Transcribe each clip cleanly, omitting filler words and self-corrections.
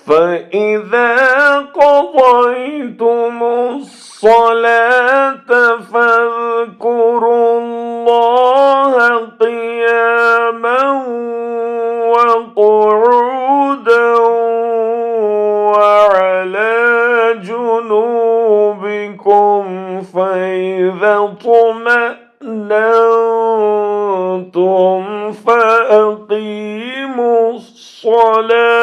فإذا قضيتم الصلاة فاذكروا الله قياما وقعودا وعلى جنوبكم فإذا اطمأننتم فأقيموا الصلاة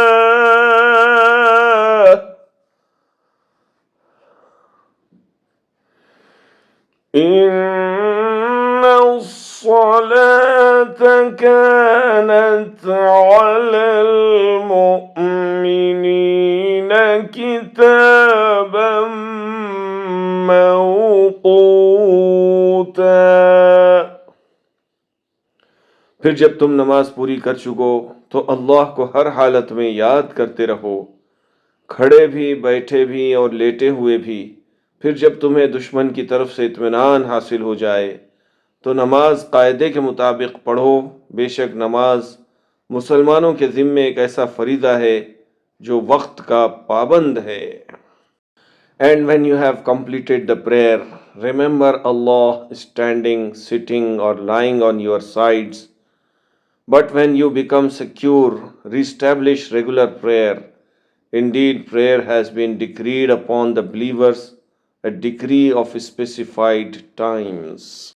إن الصلاة كانت على المؤمنين كتابا موقوتا. फिर जब तुम नमाज पूरी कर चुको तो अल्लाह को हर हालत में याद करते रहो, खड़े भी, बैठे भी और लेटे हुए भी। फिर जब तुम्हें दुश्मन की तरफ से इत्मीनान हासिल हो जाए तो नमाज कायदे के मुताबिक पढ़ो। बेशक नमाज मुसलमानों के ज़िम्मे एक ऐसा फरीदा है जो वक्त का पाबंद है। And when you have completed the prayer, remember Allah standing, sitting or lying on your sides. But when you become secure, reestablish regular prayer. Indeed, prayer has been decreed upon the believers, a decree of specified times.